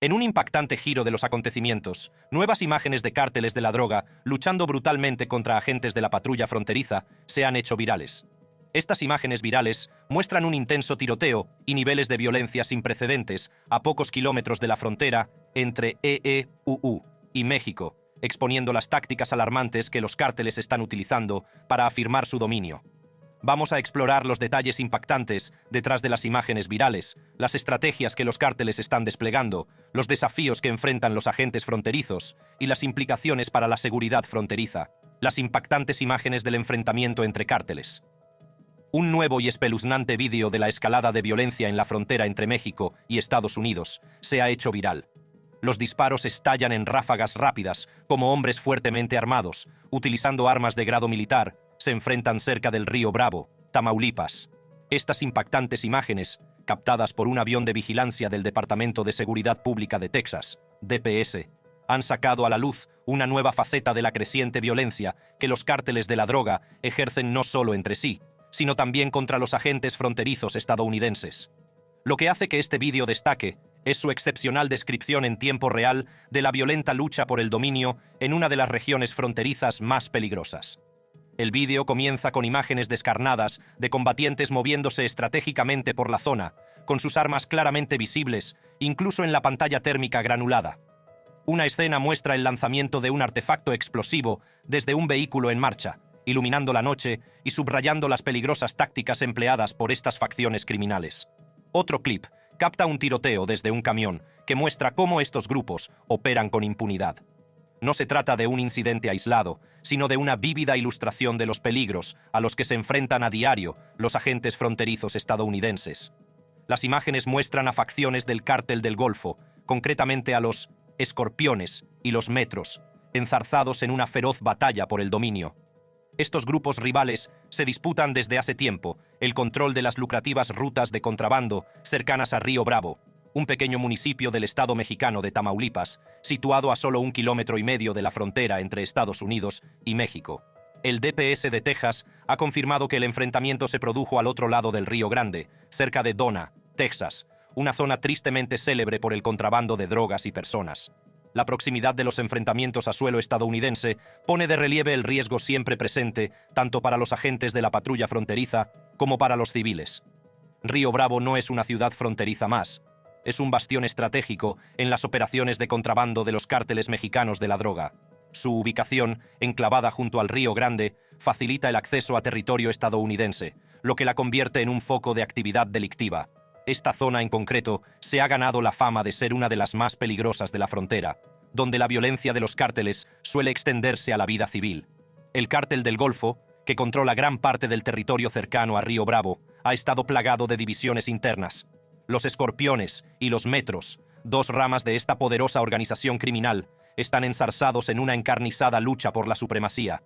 En un impactante giro de los acontecimientos, nuevas imágenes de cárteles de la droga luchando brutalmente contra agentes de la patrulla fronteriza se han hecho virales. Estas imágenes virales muestran un intenso tiroteo y niveles de violencia sin precedentes a pocos kilómetros de la frontera entre EEUU y México, exponiendo las tácticas alarmantes que los cárteles están utilizando para afirmar su dominio. Vamos a explorar los detalles impactantes detrás de las imágenes virales, las estrategias que los cárteles están desplegando, los desafíos que enfrentan los agentes fronterizos y las implicaciones para la seguridad fronteriza, las impactantes imágenes del enfrentamiento entre cárteles. Un nuevo y espeluznante vídeo de la escalada de violencia en la frontera entre México y Estados Unidos se ha hecho viral. Los disparos estallan en ráfagas rápidas, como hombres fuertemente armados, utilizando armas de grado militar, se enfrentan cerca del río Bravo, Tamaulipas. Estas impactantes imágenes, captadas por un avión de vigilancia del Departamento de Seguridad Pública de Texas, DPS, han sacado a la luz una nueva faceta de la creciente violencia que los cárteles de la droga ejercen no solo entre sí, sino también contra los agentes fronterizos estadounidenses. Lo que hace que este vídeo destaque es su excepcional descripción en tiempo real de la violenta lucha por el dominio en una de las regiones fronterizas más peligrosas. El vídeo comienza con imágenes descarnadas de combatientes moviéndose estratégicamente por la zona, con sus armas claramente visibles, incluso en la pantalla térmica granulada. Una escena muestra el lanzamiento de un artefacto explosivo desde un vehículo en marcha, iluminando la noche y subrayando las peligrosas tácticas empleadas por estas facciones criminales. Otro clip capta un tiroteo desde un camión que muestra cómo estos grupos operan con impunidad. No se trata de un incidente aislado, sino de una vívida ilustración de los peligros a los que se enfrentan a diario los agentes fronterizos estadounidenses. Las imágenes muestran a facciones del Cártel del Golfo, concretamente a los Escorpiones y los Metros, enzarzados en una feroz batalla por el dominio. Estos grupos rivales se disputan desde hace tiempo el control de las lucrativas rutas de contrabando cercanas a Río Bravo, un pequeño municipio del estado mexicano de Tamaulipas, situado a solo 1,5 kilómetros de la frontera entre Estados Unidos y México. El DPS de Texas ha confirmado que el enfrentamiento se produjo al otro lado del Río Grande, cerca de Donna, Texas, una zona tristemente célebre por el contrabando de drogas y personas. La proximidad de los enfrentamientos a suelo estadounidense pone de relieve el riesgo siempre presente tanto para los agentes de la patrulla fronteriza como para los civiles. Río Bravo no es una ciudad fronteriza más. Es un bastión estratégico en las operaciones de contrabando de los cárteles mexicanos de la droga. Su ubicación, enclavada junto al Río Grande, facilita el acceso a territorio estadounidense, lo que la convierte en un foco de actividad delictiva. Esta zona en concreto se ha ganado la fama de ser una de las más peligrosas de la frontera, donde la violencia de los cárteles suele extenderse a la vida civil. El Cártel del Golfo, que controla gran parte del territorio cercano a Río Bravo, ha estado plagado de divisiones internas. Los Escorpiones y los Metros, dos ramas de esta poderosa organización criminal, están enzarzados en una encarnizada lucha por la supremacía.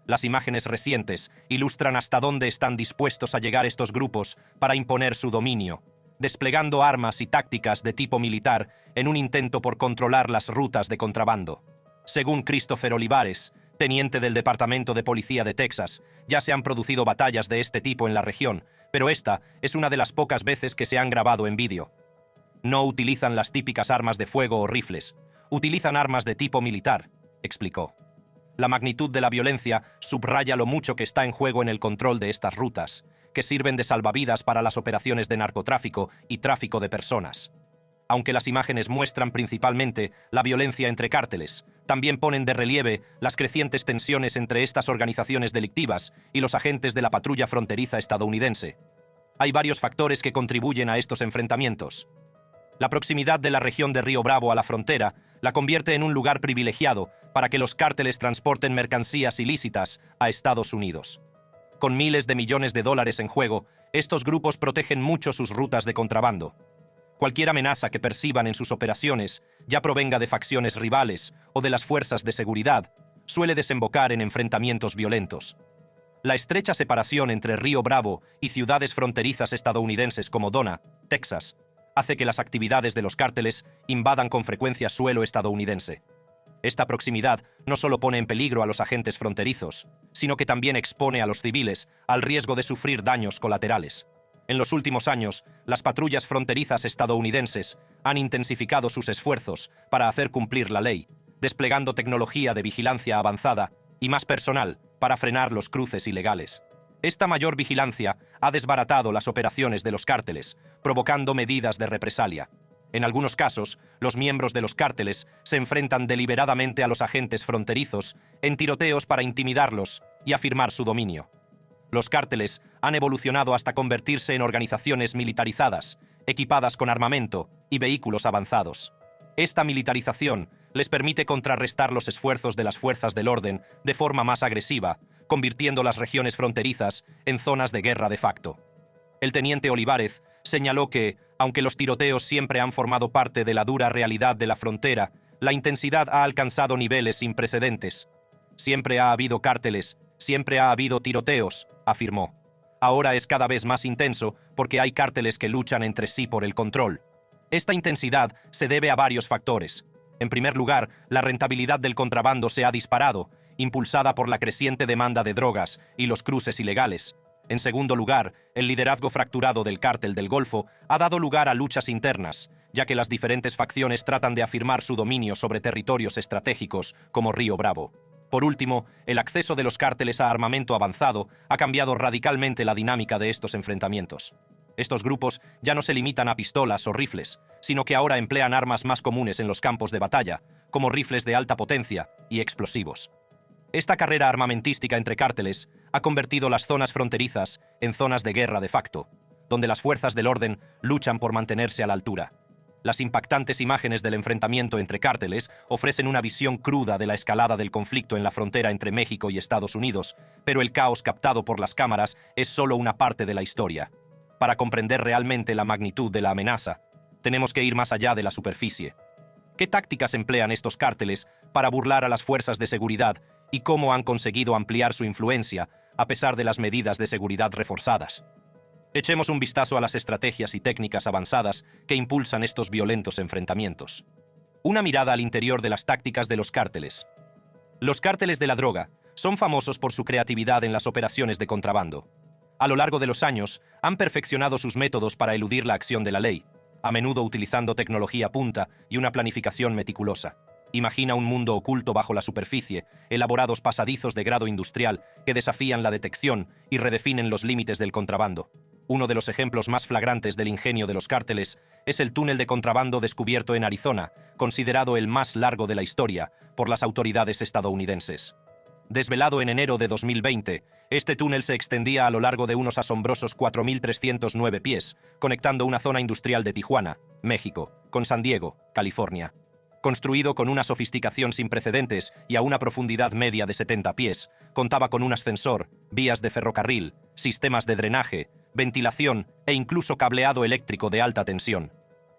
Las imágenes recientes ilustran hasta dónde están dispuestos a llegar estos grupos para imponer su dominio, desplegando armas y tácticas de tipo militar en un intento por controlar las rutas de contrabando. Según Christopher Olivares, teniente del Departamento de Policía de Texas, ya se han producido batallas de este tipo en la región, pero esta es una de las pocas veces que se han grabado en vídeo. No utilizan las típicas armas de fuego o rifles, utilizan armas de tipo militar, explicó. La magnitud de la violencia subraya lo mucho que está en juego en el control de estas rutas, que sirven de salvavidas para las operaciones de narcotráfico y tráfico de personas. Aunque las imágenes muestran principalmente la violencia entre cárteles, también ponen de relieve las crecientes tensiones entre estas organizaciones delictivas y los agentes de la patrulla fronteriza estadounidense. Hay varios factores que contribuyen a estos enfrentamientos. La proximidad de la región de Río Bravo a la frontera la convierte en un lugar privilegiado para que los cárteles transporten mercancías ilícitas a Estados Unidos. Con miles de millones de dólares en juego, estos grupos protegen mucho sus rutas de contrabando. Cualquier amenaza que perciban en sus operaciones, ya provenga de facciones rivales o de las fuerzas de seguridad, suele desembocar en enfrentamientos violentos. La estrecha separación entre Río Bravo y ciudades fronterizas estadounidenses como Donna, Texas, hace que las actividades de los cárteles invadan con frecuencia suelo estadounidense. Esta proximidad no solo pone en peligro a los agentes fronterizos, sino que también expone a los civiles al riesgo de sufrir daños colaterales. En los últimos años, las patrullas fronterizas estadounidenses han intensificado sus esfuerzos para hacer cumplir la ley, desplegando tecnología de vigilancia avanzada y más personal para frenar los cruces ilegales. Esta mayor vigilancia ha desbaratado las operaciones de los cárteles, provocando medidas de represalia. En algunos casos, los miembros de los cárteles se enfrentan deliberadamente a los agentes fronterizos en tiroteos para intimidarlos y afirmar su dominio. Los cárteles han evolucionado hasta convertirse en organizaciones militarizadas, equipadas con armamento y vehículos avanzados. Esta militarización les permite contrarrestar los esfuerzos de las fuerzas del orden de forma más agresiva, convirtiendo las regiones fronterizas en zonas de guerra de facto. El teniente Olivares señaló que, aunque los tiroteos siempre han formado parte de la dura realidad de la frontera, la intensidad ha alcanzado niveles sin precedentes. Siempre ha habido cárteles, siempre ha habido tiroteos, afirmó. Ahora es cada vez más intenso porque hay cárteles que luchan entre sí por el control. Esta intensidad se debe a varios factores. En primer lugar, la rentabilidad del contrabando se ha disparado, impulsada por la creciente demanda de drogas y los cruces ilegales. En segundo lugar, el liderazgo fracturado del Cártel del Golfo ha dado lugar a luchas internas, ya que las diferentes facciones tratan de afirmar su dominio sobre territorios estratégicos como Río Bravo. Por último, el acceso de los cárteles a armamento avanzado ha cambiado radicalmente la dinámica de estos enfrentamientos. Estos grupos ya no se limitan a pistolas o rifles, sino que ahora emplean armas más comunes en los campos de batalla, como rifles de alta potencia y explosivos. Esta carrera armamentística entre cárteles ha convertido las zonas fronterizas en zonas de guerra de facto, donde las fuerzas del orden luchan por mantenerse a la altura. Las impactantes imágenes del enfrentamiento entre cárteles ofrecen una visión cruda de la escalada del conflicto en la frontera entre México y Estados Unidos, pero el caos captado por las cámaras es solo una parte de la historia. Para comprender realmente la magnitud de la amenaza, tenemos que ir más allá de la superficie. ¿Qué tácticas emplean estos cárteles para burlar a las fuerzas de seguridad y cómo han conseguido ampliar su influencia a pesar de las medidas de seguridad reforzadas? Echemos un vistazo a las estrategias y técnicas avanzadas que impulsan estos violentos enfrentamientos. Una mirada al interior de las tácticas de los cárteles. Los cárteles de la droga son famosos por su creatividad en las operaciones de contrabando. A lo largo de los años, han perfeccionado sus métodos para eludir la acción de la ley, a menudo utilizando tecnología punta y una planificación meticulosa. Imagina un mundo oculto bajo la superficie, elaborados pasadizos de grado industrial que desafían la detección y redefinen los límites del contrabando. Uno de los ejemplos más flagrantes del ingenio de los cárteles es el túnel de contrabando descubierto en Arizona, considerado el más largo de la historia por las autoridades estadounidenses. Desvelado en enero de 2020, este túnel se extendía a lo largo de unos asombrosos 4.309 pies, conectando una zona industrial de Tijuana, México, con San Diego, California. Construido con una sofisticación sin precedentes y a una profundidad media de 70 pies, contaba con un ascensor, vías de ferrocarril, sistemas de drenaje, ventilación e incluso cableado eléctrico de alta tensión.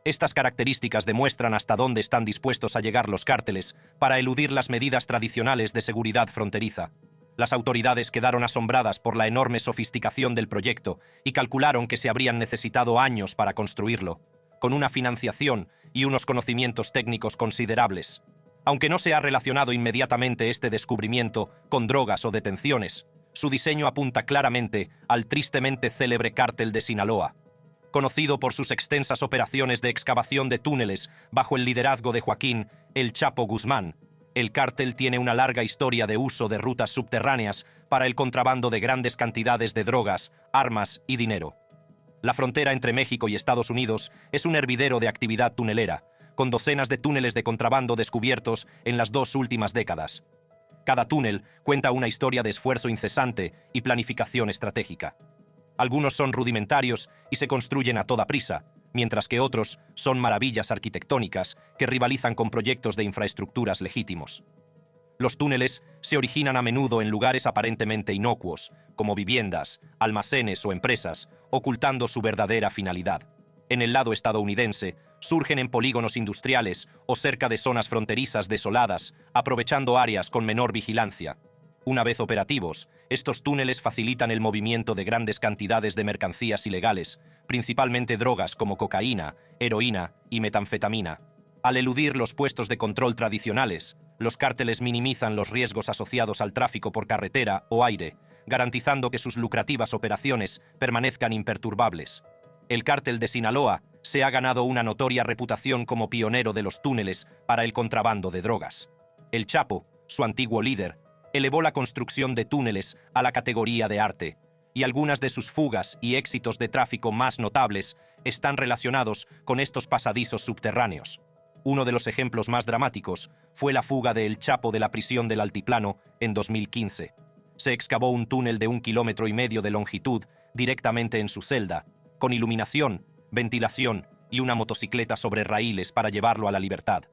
Estas características demuestran hasta dónde están dispuestos a llegar los cárteles para eludir las medidas tradicionales de seguridad fronteriza. Las autoridades quedaron asombradas por la enorme sofisticación del proyecto y calcularon que se habrían necesitado años para construirlo, con una financiación y unos conocimientos técnicos considerables. Aunque no se ha relacionado inmediatamente este descubrimiento con drogas o detenciones, su diseño apunta claramente al tristemente célebre cártel de Sinaloa. Conocido por sus extensas operaciones de excavación de túneles bajo el liderazgo de Joaquín El Chapo Guzmán, el cártel tiene una larga historia de uso de rutas subterráneas para el contrabando de grandes cantidades de drogas, armas y dinero. La frontera entre México y Estados Unidos es un hervidero de actividad tunelera, con docenas de túneles de contrabando descubiertos en las 2 últimas décadas. Cada túnel cuenta una historia de esfuerzo incesante y planificación estratégica. Algunos son rudimentarios y se construyen a toda prisa, mientras que otros son maravillas arquitectónicas que rivalizan con proyectos de infraestructuras legítimos. Los túneles se originan a menudo en lugares aparentemente inocuos, como viviendas, almacenes o empresas, ocultando su verdadera finalidad. En el lado estadounidense, surgen en polígonos industriales o cerca de zonas fronterizas desoladas, aprovechando áreas con menor vigilancia. Una vez operativos, estos túneles facilitan el movimiento de grandes cantidades de mercancías ilegales, principalmente drogas como cocaína, heroína y metanfetamina. Al eludir los puestos de control tradicionales, los cárteles minimizan los riesgos asociados al tráfico por carretera o aire, garantizando que sus lucrativas operaciones permanezcan imperturbables. El cártel de Sinaloa se ha ganado una notoria reputación como pionero de los túneles para el contrabando de drogas. El Chapo, su antiguo líder, elevó la construcción de túneles a la categoría de arte, y algunas de sus fugas y éxitos de tráfico más notables están relacionados con estos pasadizos subterráneos. Uno de los ejemplos más dramáticos fue la fuga de El Chapo de la prisión del Altiplano en 2015. Se excavó un túnel de 1,5 kilómetros de longitud directamente en su celda, con iluminación, ventilación y una motocicleta sobre raíles para llevarlo a la libertad.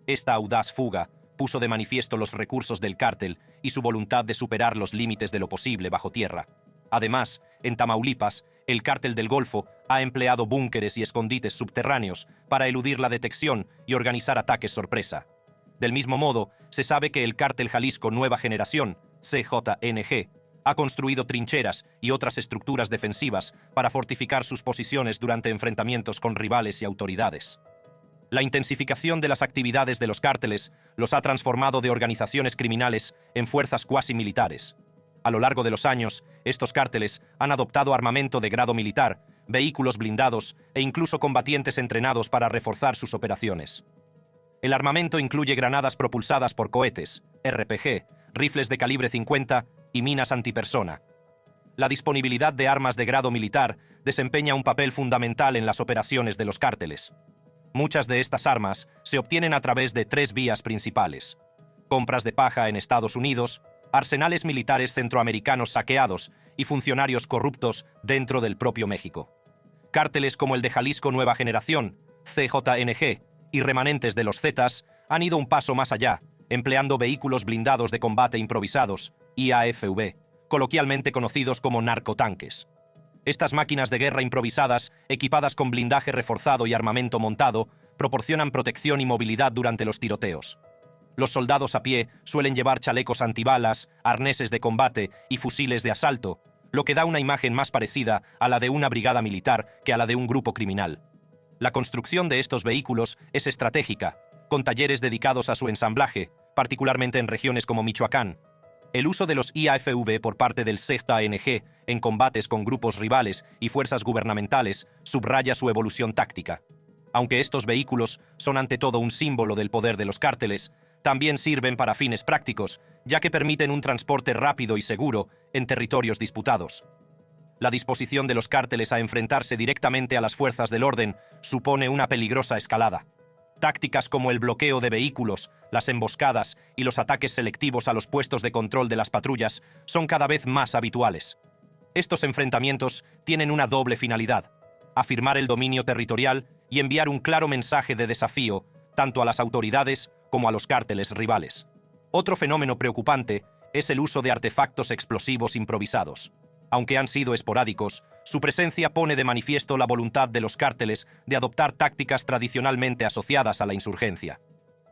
Esta audaz fuga puso de manifiesto los recursos del cártel y su voluntad de superar los límites de lo posible bajo tierra. Además, en Tamaulipas, el cártel del Golfo ha empleado búnkeres y escondites subterráneos para eludir la detección y organizar ataques sorpresa. Del mismo modo, se sabe que el cártel Jalisco Nueva Generación, CJNG, ha construido trincheras y otras estructuras defensivas para fortificar sus posiciones durante enfrentamientos con rivales y autoridades. La intensificación de las actividades de los cárteles los ha transformado de organizaciones criminales en fuerzas cuasi militares. A lo largo de los años, estos cárteles han adoptado armamento de grado militar, vehículos blindados e incluso combatientes entrenados para reforzar sus operaciones. El armamento incluye granadas propulsadas por cohetes, RPG, rifles de calibre 50 y minas antipersona. La disponibilidad de armas de grado militar desempeña un papel fundamental en las operaciones de los cárteles. Muchas de estas armas se obtienen a través de 3 vías principales: compras de paja en Estados Unidos, arsenales militares centroamericanos saqueados y funcionarios corruptos dentro del propio México. Cárteles como el de Jalisco Nueva Generación, CJNG, y remanentes de los Zetas han ido un paso más allá, empleando vehículos blindados de combate improvisados, IAFV, coloquialmente conocidos como narcotanques. Estas máquinas de guerra improvisadas, equipadas con blindaje reforzado y armamento montado, proporcionan protección y movilidad durante los tiroteos. Los soldados a pie suelen llevar chalecos antibalas, arneses de combate y fusiles de asalto, lo que da una imagen más parecida a la de una brigada militar que a la de un grupo criminal. La construcción de estos vehículos es estratégica, con talleres dedicados a su ensamblaje, particularmente en regiones como Michoacán. El uso de los IAFV por parte del CJNG en combates con grupos rivales y fuerzas gubernamentales subraya su evolución táctica. Aunque estos vehículos son ante todo un símbolo del poder de los cárteles, también sirven para fines prácticos, ya que permiten un transporte rápido y seguro en territorios disputados. La disposición de los cárteles a enfrentarse directamente a las fuerzas del orden supone una peligrosa escalada. Tácticas como el bloqueo de vehículos, las emboscadas y los ataques selectivos a los puestos de control de las patrullas son cada vez más habituales. Estos enfrentamientos tienen una doble finalidad: afirmar el dominio territorial y enviar un claro mensaje de desafío tanto a las autoridades como a los cárteles rivales. Otro fenómeno preocupante es el uso de artefactos explosivos improvisados. Aunque han sido esporádicos, su presencia pone de manifiesto la voluntad de los cárteles de adoptar tácticas tradicionalmente asociadas a la insurgencia.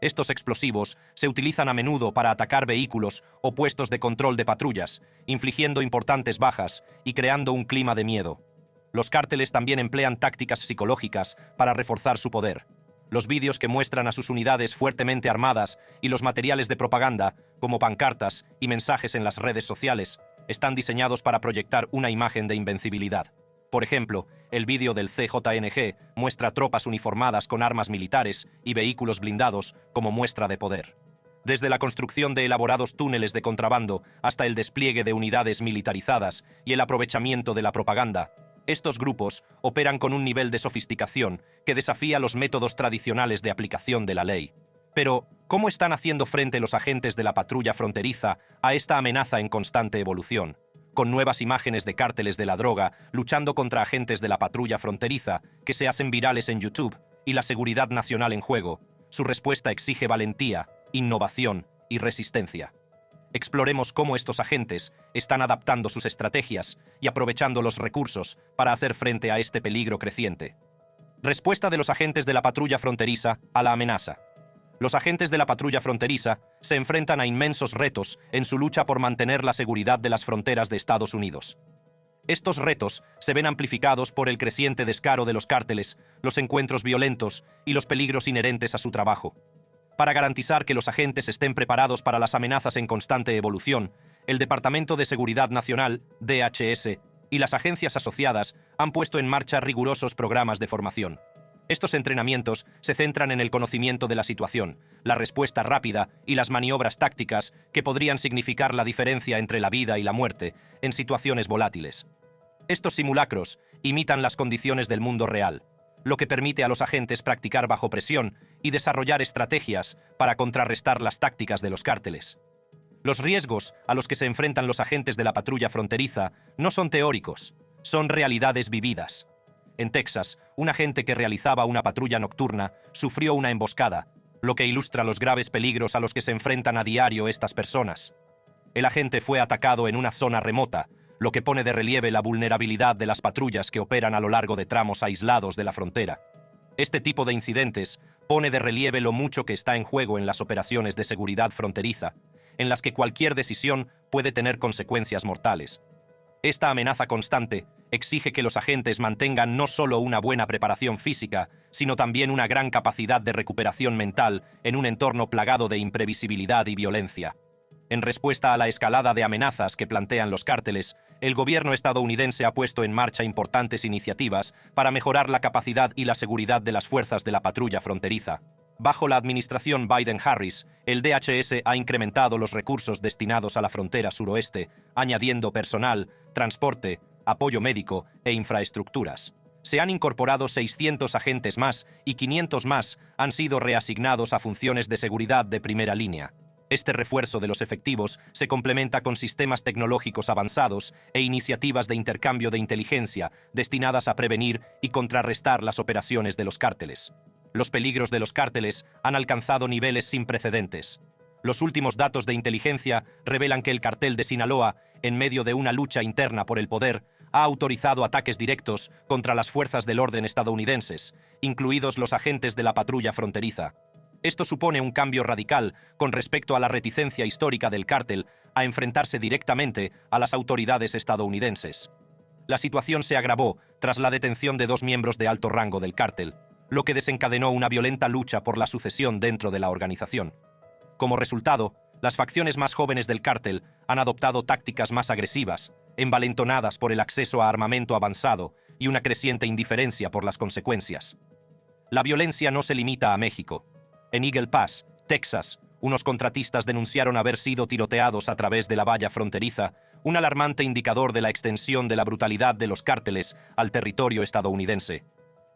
Estos explosivos se utilizan a menudo para atacar vehículos o puestos de control de patrullas, infligiendo importantes bajas y creando un clima de miedo. Los cárteles también emplean tácticas psicológicas para reforzar su poder. Los vídeos que muestran a sus unidades fuertemente armadas y los materiales de propaganda, como pancartas y mensajes en las redes sociales, están diseñados para proyectar una imagen de invencibilidad. Por ejemplo, el vídeo del CJNG muestra tropas uniformadas con armas militares y vehículos blindados como muestra de poder. Desde la construcción de elaborados túneles de contrabando hasta el despliegue de unidades militarizadas y el aprovechamiento de la propaganda, estos grupos operan con un nivel de sofisticación que desafía los métodos tradicionales de aplicación de la ley. Pero, ¿cómo están haciendo frente los agentes de la patrulla fronteriza a esta amenaza en constante evolución? Con nuevas imágenes de cárteles de la droga luchando contra agentes de la patrulla fronteriza que se hacen virales en YouTube y la seguridad nacional en juego, su respuesta exige valentía, innovación y resistencia. Exploremos cómo estos agentes están adaptando sus estrategias y aprovechando los recursos para hacer frente a este peligro creciente. Respuesta de los agentes de la patrulla fronteriza a la amenaza. Los agentes de la patrulla fronteriza se enfrentan a inmensos retos en su lucha por mantener la seguridad de las fronteras de Estados Unidos. Estos retos se ven amplificados por el creciente descaro de los cárteles, los encuentros violentos y los peligros inherentes a su trabajo. Para garantizar que los agentes estén preparados para las amenazas en constante evolución, el Departamento de Seguridad Nacional, DHS, y las agencias asociadas han puesto en marcha rigurosos programas de formación. Estos entrenamientos se centran en el conocimiento de la situación, la respuesta rápida y las maniobras tácticas que podrían significar la diferencia entre la vida y la muerte en situaciones volátiles. Estos simulacros imitan las condiciones del mundo real, lo que permite a los agentes practicar bajo presión y desarrollar estrategias para contrarrestar las tácticas de los cárteles. Los riesgos a los que se enfrentan los agentes de la patrulla fronteriza no son teóricos, son realidades vividas. En Texas, un agente que realizaba una patrulla nocturna sufrió una emboscada, lo que ilustra los graves peligros a los que se enfrentan a diario estas personas. El agente fue atacado en una zona remota, lo que pone de relieve la vulnerabilidad de las patrullas que operan a lo largo de tramos aislados de la frontera. Este tipo de incidentes pone de relieve lo mucho que está en juego en las operaciones de seguridad fronteriza, en las que cualquier decisión puede tener consecuencias mortales. Esta amenaza constante exige que los agentes mantengan no solo una buena preparación física, sino también una gran capacidad de recuperación mental en un entorno plagado de imprevisibilidad y violencia. En respuesta a la escalada de amenazas que plantean los cárteles, el gobierno estadounidense ha puesto en marcha importantes iniciativas para mejorar la capacidad y la seguridad de las fuerzas de la patrulla fronteriza. Bajo la administración Biden-Harris, el DHS ha incrementado los recursos destinados a la frontera suroeste, añadiendo personal, transporte, apoyo médico e infraestructuras. Se han incorporado 600 agentes más y 500 más han sido reasignados a funciones de seguridad de primera línea. Este refuerzo de los efectivos se complementa con sistemas tecnológicos avanzados e iniciativas de intercambio de inteligencia destinadas a prevenir y contrarrestar las operaciones de los cárteles. Los peligros de los cárteles han alcanzado niveles sin precedentes. Los últimos datos de inteligencia revelan que el cartel de Sinaloa, en medio de una lucha interna por el poder, ha autorizado ataques directos contra las fuerzas del orden estadounidenses, incluidos los agentes de la patrulla fronteriza. Esto supone un cambio radical con respecto a la reticencia histórica del cártel a enfrentarse directamente a las autoridades estadounidenses. La situación se agravó tras la detención de 2 miembros de alto rango del cártel, lo que desencadenó una violenta lucha por la sucesión dentro de la organización. Como resultado, las facciones más jóvenes del cártel han adoptado tácticas más agresivas, envalentonadas por el acceso a armamento avanzado y una creciente indiferencia por las consecuencias. La violencia no se limita a México. En Eagle Pass, Texas, unos contratistas denunciaron haber sido tiroteados a través de la valla fronteriza, un alarmante indicador de la extensión de la brutalidad de los cárteles al territorio estadounidense.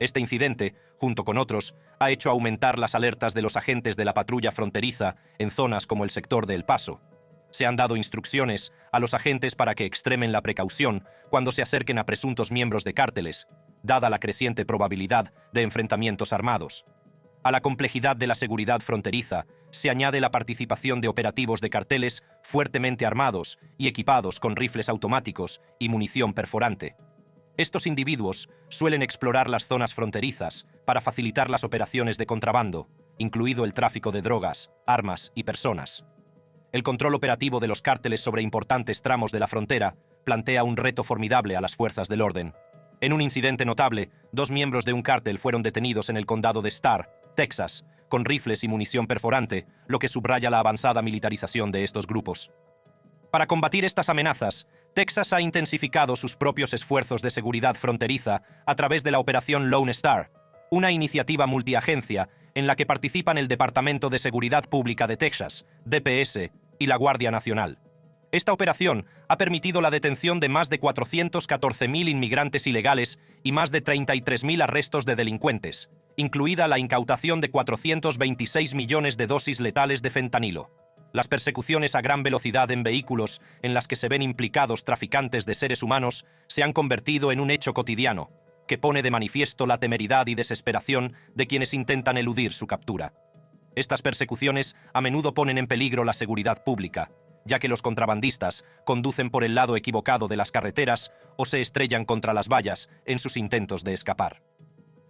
Este incidente, junto con otros, ha hecho aumentar las alertas de los agentes de la patrulla fronteriza en zonas como el sector de El Paso. Se han dado instrucciones a los agentes para que extremen la precaución cuando se acerquen a presuntos miembros de cárteles, dada la creciente probabilidad de enfrentamientos armados. A la complejidad de la seguridad fronteriza se añade la participación de operativos de carteles fuertemente armados y equipados con rifles automáticos y munición perforante. Estos individuos suelen explorar las zonas fronterizas para facilitar las operaciones de contrabando, incluido el tráfico de drogas, armas y personas. El control operativo de los cárteles sobre importantes tramos de la frontera plantea un reto formidable a las fuerzas del orden. En un incidente notable, 2 miembros de un cártel fueron detenidos en el condado de Starr, Texas, con rifles y munición perforante, lo que subraya la avanzada militarización de estos grupos. Para combatir estas amenazas, Texas ha intensificado sus propios esfuerzos de seguridad fronteriza a través de la Operación Lone Star, una iniciativa multiagencia en la que participan el Departamento de Seguridad Pública de Texas, DPS, y la Guardia Nacional. Esta operación ha permitido la detención de más de 414.000 inmigrantes ilegales y más de 33.000 arrestos de delincuentes, incluida la incautación de 426 millones de dosis letales de fentanilo. Las persecuciones a gran velocidad en vehículos en las que se ven implicados traficantes de seres humanos se han convertido en un hecho cotidiano, que pone de manifiesto la temeridad y desesperación de quienes intentan eludir su captura. Estas persecuciones a menudo ponen en peligro la seguridad pública, ya que los contrabandistas conducen por el lado equivocado de las carreteras o se estrellan contra las vallas en sus intentos de escapar.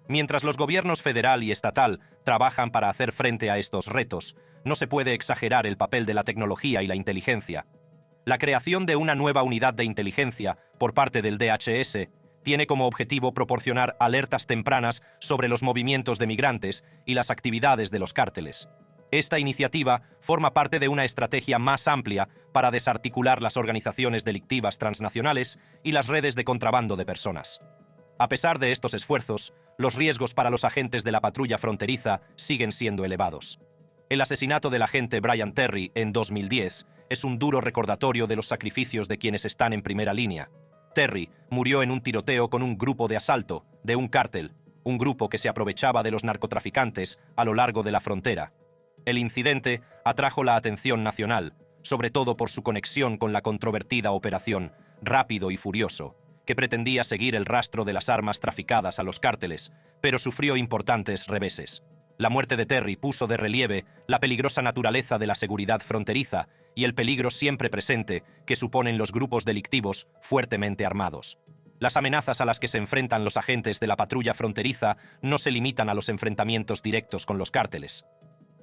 Mientras los gobiernos federal y estatal trabajan para hacer frente a estos retos, no se puede exagerar el papel de la tecnología y la inteligencia. La creación de una nueva unidad de inteligencia por parte del DHS tiene como objetivo proporcionar alertas tempranas sobre los movimientos de migrantes y las actividades de los cárteles. Esta iniciativa forma parte de una estrategia más amplia para desarticular las organizaciones delictivas transnacionales y las redes de contrabando de personas. A pesar de estos esfuerzos, los riesgos para los agentes de la patrulla fronteriza siguen siendo elevados. El asesinato del agente Brian Terry en 2010 es un duro recordatorio de los sacrificios de quienes están en primera línea. Terry murió en un tiroteo con un grupo de asalto de un cártel, un grupo que se aprovechaba de los narcotraficantes a lo largo de la frontera. El incidente atrajo la atención nacional, sobre todo por su conexión con la controvertida operación Rápido y Furioso, que pretendía seguir el rastro de las armas traficadas a los cárteles, pero sufrió importantes reveses. La muerte de Terry puso de relieve la peligrosa naturaleza de la seguridad fronteriza y el peligro siempre presente que suponen los grupos delictivos fuertemente armados. Las amenazas a las que se enfrentan los agentes de la patrulla fronteriza no se limitan a los enfrentamientos directos con los cárteles.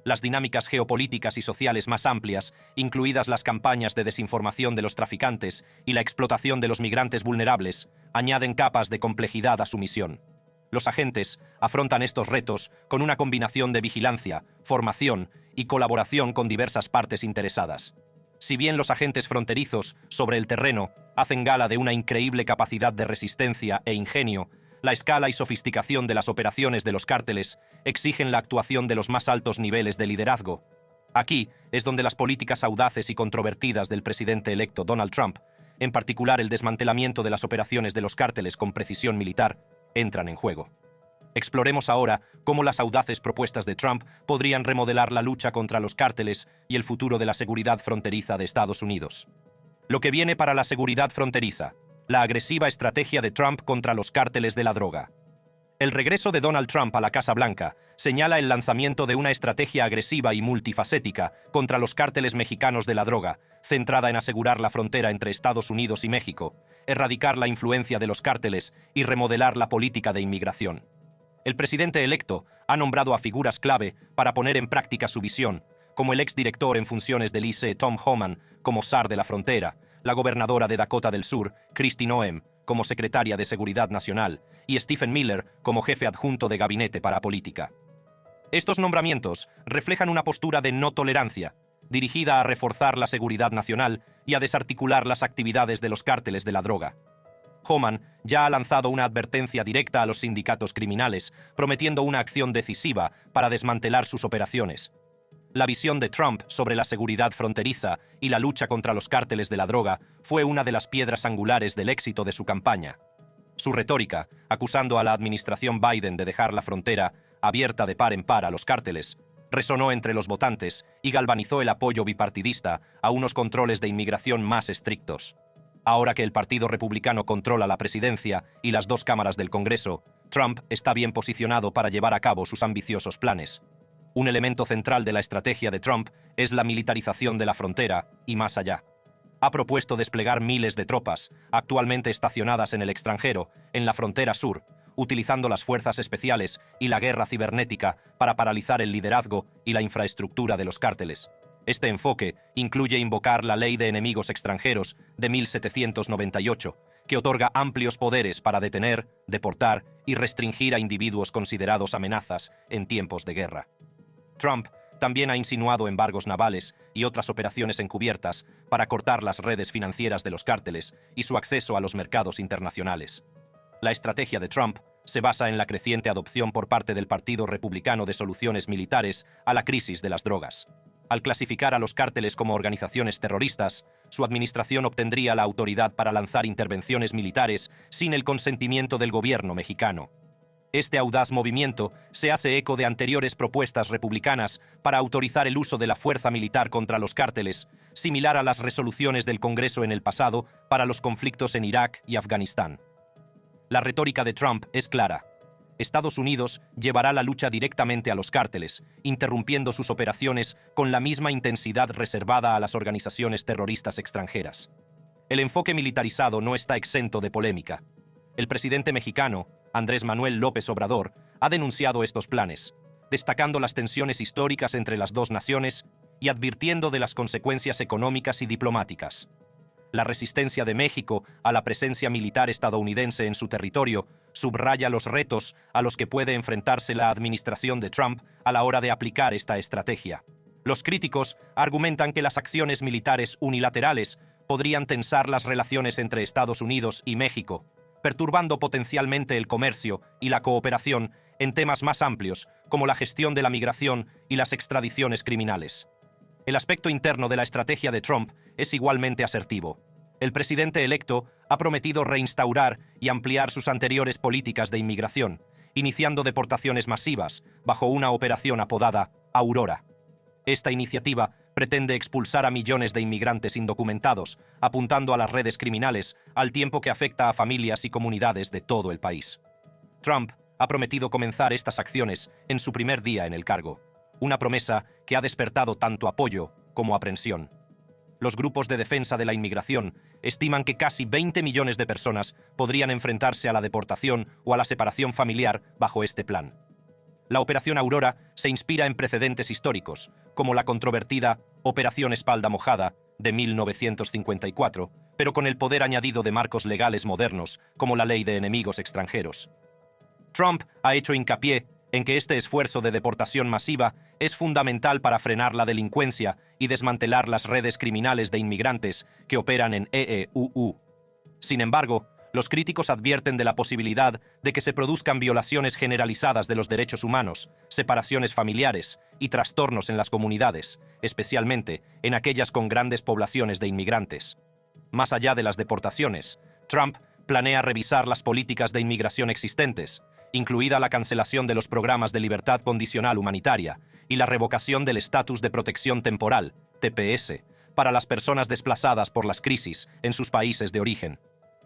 Las dinámicas geopolíticas y sociales más amplias, incluidas las campañas de desinformación de los traficantes y la explotación de los migrantes vulnerables, añaden capas de complejidad a su misión. Los agentes afrontan estos retos con una combinación de vigilancia, formación y colaboración con diversas partes interesadas. Si bien los agentes fronterizos sobre el terreno hacen gala de una increíble capacidad de resistencia e ingenio, la escala y sofisticación de las operaciones de los cárteles exigen la actuación de los más altos niveles de liderazgo. Aquí es donde las políticas audaces y controvertidas del presidente electo Donald Trump, en particular el desmantelamiento de las operaciones de los cárteles con precisión militar, entran en juego. Exploremos ahora cómo las audaces propuestas de Trump podrían remodelar la lucha contra los cárteles y el futuro de la seguridad fronteriza de Estados Unidos. Lo que viene para la seguridad fronteriza: la agresiva estrategia de Trump contra los cárteles de la droga. El regreso de Donald Trump a la Casa Blanca señala el lanzamiento de una estrategia agresiva y multifacética contra los cárteles mexicanos de la droga, centrada en asegurar la frontera entre Estados Unidos y México, erradicar la influencia de los cárteles y remodelar la política de inmigración. El presidente electo ha nombrado a figuras clave para poner en práctica su visión, como el exdirector en funciones del ICE Tom Homan como SAR de la frontera, la gobernadora de Dakota del Sur, Kristi Noem, como secretaria de Seguridad Nacional, y Stephen Miller como jefe adjunto de Gabinete para Política. Estos nombramientos reflejan una postura de no tolerancia, dirigida a reforzar la seguridad nacional y a desarticular las actividades de los cárteles de la droga. Homan ya ha lanzado una advertencia directa a los sindicatos criminales, prometiendo una acción decisiva para desmantelar sus operaciones. La visión de Trump sobre la seguridad fronteriza y la lucha contra los cárteles de la droga fue una de las piedras angulares del éxito de su campaña. Su retórica, acusando a la administración Biden de dejar la frontera abierta de par en par a los cárteles, resonó entre los votantes y galvanizó el apoyo bipartidista a unos controles de inmigración más estrictos. Ahora que el Partido Republicano controla la presidencia y las dos cámaras del Congreso, Trump está bien posicionado para llevar a cabo sus ambiciosos planes. Un elemento central de la estrategia de Trump es la militarización de la frontera y más allá. Ha propuesto desplegar miles de tropas, actualmente estacionadas en el extranjero, en la frontera sur, utilizando las fuerzas especiales y la guerra cibernética para paralizar el liderazgo y la infraestructura de los cárteles. Este enfoque incluye invocar la Ley de Enemigos Extranjeros de 1798, que otorga amplios poderes para detener, deportar y restringir a individuos considerados amenazas en tiempos de guerra. Trump también ha insinuado embargos navales y otras operaciones encubiertas para cortar las redes financieras de los cárteles y su acceso a los mercados internacionales. La estrategia de Trump se basa en la creciente adopción por parte del Partido Republicano de soluciones militares a la crisis de las drogas. Al clasificar a los cárteles como organizaciones terroristas, su administración obtendría la autoridad para lanzar intervenciones militares sin el consentimiento del gobierno mexicano. Este audaz movimiento se hace eco de anteriores propuestas republicanas para autorizar el uso de la fuerza militar contra los cárteles, similar a las resoluciones del Congreso en el pasado para los conflictos en Irak y Afganistán. La retórica de Trump es clara. Estados Unidos llevará la lucha directamente a los cárteles, interrumpiendo sus operaciones con la misma intensidad reservada a las organizaciones terroristas extranjeras. El enfoque militarizado no está exento de polémica. El presidente mexicano, Andrés Manuel López Obrador, ha denunciado estos planes, destacando las tensiones históricas entre las dos naciones y advirtiendo de las consecuencias económicas y diplomáticas. La resistencia de México a la presencia militar estadounidense en su territorio subraya los retos a los que puede enfrentarse la administración de Trump a la hora de aplicar esta estrategia. Los críticos argumentan que las acciones militares unilaterales podrían tensar las relaciones entre Estados Unidos y México, perturbando potencialmente el comercio y la cooperación en temas más amplios, como la gestión de la migración y las extradiciones criminales. El aspecto interno de la estrategia de Trump es igualmente asertivo. El presidente electo ha prometido reinstaurar y ampliar sus anteriores políticas de inmigración, iniciando deportaciones masivas bajo una operación apodada Aurora. Esta iniciativa pretende expulsar a millones de inmigrantes indocumentados, apuntando a las redes criminales, al tiempo que afecta a familias y comunidades de todo el país. Trump ha prometido comenzar estas acciones en su primer día en el cargo, una promesa que ha despertado tanto apoyo como aprensión. Los grupos de defensa de la inmigración estiman que casi 20 millones de personas podrían enfrentarse a la deportación o a la separación familiar bajo este plan. La Operación Aurora se inspira en precedentes históricos, como la controvertida Operación Espalda Mojada de 1954, pero con el poder añadido de marcos legales modernos, como la Ley de Enemigos Extranjeros. Trump ha hecho hincapié en que este esfuerzo de deportación masiva es fundamental para frenar la delincuencia y desmantelar las redes criminales de inmigrantes que operan en EEUU. Sin embargo, los críticos advierten de la posibilidad de que se produzcan violaciones generalizadas de los derechos humanos, separaciones familiares y trastornos en las comunidades, especialmente en aquellas con grandes poblaciones de inmigrantes. Más allá de las deportaciones, Trump planea revisar las políticas de inmigración existentes, incluida la cancelación de los programas de libertad condicional humanitaria y la revocación del estatus de protección temporal, TPS, para las personas desplazadas por las crisis en sus países de origen.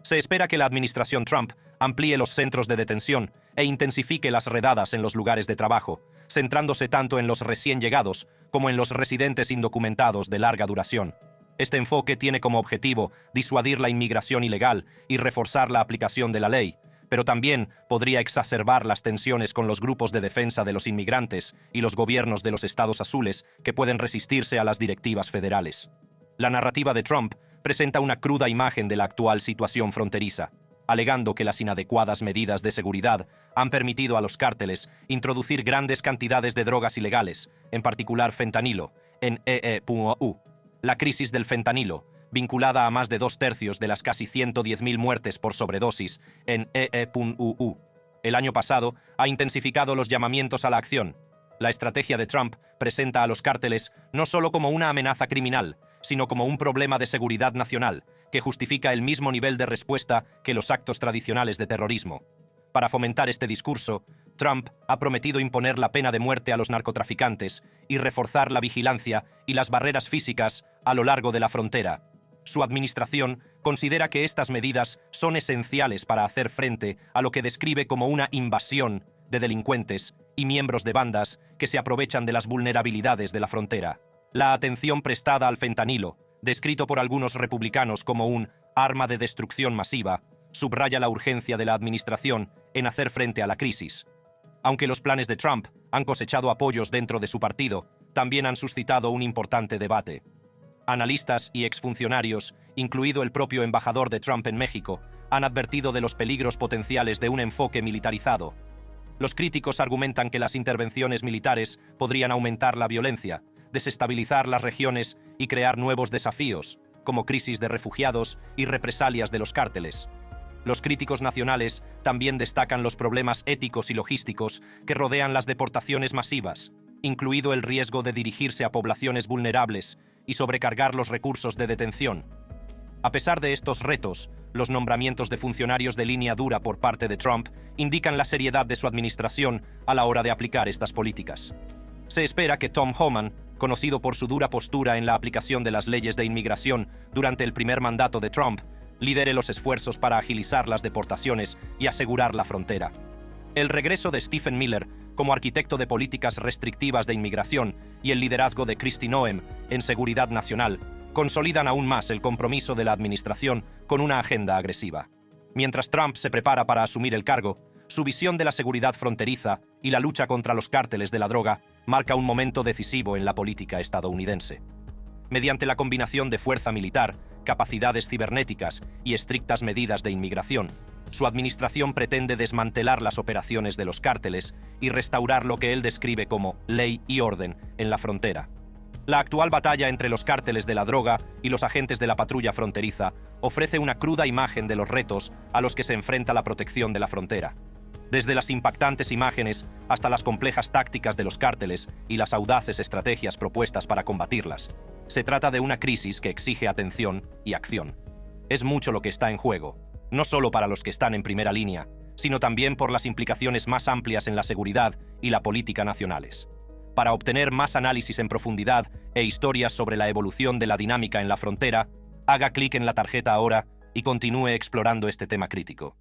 Se espera que la administración Trump amplíe los centros de detención e intensifique las redadas en los lugares de trabajo, centrándose tanto en los recién llegados como en los residentes indocumentados de larga duración. Este enfoque tiene como objetivo disuadir la inmigración ilegal y reforzar la aplicación de la ley, pero también podría exacerbar las tensiones con los grupos de defensa de los inmigrantes y los gobiernos de los estados azules que pueden resistirse a las directivas federales. La narrativa de Trump presenta una cruda imagen de la actual situación fronteriza, alegando que las inadecuadas medidas de seguridad han permitido a los cárteles introducir grandes cantidades de drogas ilegales, en particular fentanilo, en EEUU. La crisis del fentanilo, vinculada a más de 2/3 de las casi 110.000 muertes por sobredosis en EEUU. El año pasado ha intensificado los llamamientos a la acción. La estrategia de Trump presenta a los cárteles no solo como una amenaza criminal, sino como un problema de seguridad nacional, que justifica el mismo nivel de respuesta que los actos tradicionales de terrorismo. Para fomentar este discurso, Trump ha prometido imponer la pena de muerte a los narcotraficantes y reforzar la vigilancia y las barreras físicas a lo largo de la frontera. Su administración considera que estas medidas son esenciales para hacer frente a lo que describe como una invasión de delincuentes y miembros de bandas que se aprovechan de las vulnerabilidades de la frontera. La atención prestada al fentanilo, descrito por algunos republicanos como un arma de destrucción masiva, subraya la urgencia de la administración en hacer frente a la crisis. Aunque los planes de Trump han cosechado apoyos dentro de su partido, también han suscitado un importante debate. Analistas y exfuncionarios, incluido el propio embajador de Trump en México, han advertido de los peligros potenciales de un enfoque militarizado. Los críticos argumentan que las intervenciones militares podrían aumentar la violencia, desestabilizar las regiones y crear nuevos desafíos, como crisis de refugiados y represalias de los cárteles. Los críticos nacionales también destacan los problemas éticos y logísticos que rodean las deportaciones masivas, incluido el riesgo de dirigirse a poblaciones vulnerables y sobrecargar los recursos de detención. A pesar de estos retos, los nombramientos de funcionarios de línea dura por parte de Trump indican la seriedad de su administración a la hora de aplicar estas políticas. Se espera que Tom Homan, conocido por su dura postura en la aplicación de las leyes de inmigración durante el primer mandato de Trump, lidere los esfuerzos para agilizar las deportaciones y asegurar la frontera. El regreso de Stephen Miller como arquitecto de políticas restrictivas de inmigración y el liderazgo de Kristi Noem en seguridad nacional consolidan aún más el compromiso de la administración con una agenda agresiva. Mientras Trump se prepara para asumir el cargo, su visión de la seguridad fronteriza y la lucha contra los cárteles de la droga marca un momento decisivo en la política estadounidense. Mediante la combinación de fuerza militar, capacidades cibernéticas y estrictas medidas de inmigración, su administración pretende desmantelar las operaciones de los cárteles y restaurar lo que él describe como ley y orden en la frontera. La actual batalla entre los cárteles de la droga y los agentes de la patrulla fronteriza ofrece una cruda imagen de los retos a los que se enfrenta la protección de la frontera. Desde las impactantes imágenes hasta las complejas tácticas de los cárteles y las audaces estrategias propuestas para combatirlas, se trata de una crisis que exige atención y acción. Es mucho lo que está en juego, no solo para los que están en primera línea, sino también por las implicaciones más amplias en la seguridad y la política nacionales. Para obtener más análisis en profundidad e historias sobre la evolución de la dinámica en la frontera, haga clic en la tarjeta ahora y continúe explorando este tema crítico.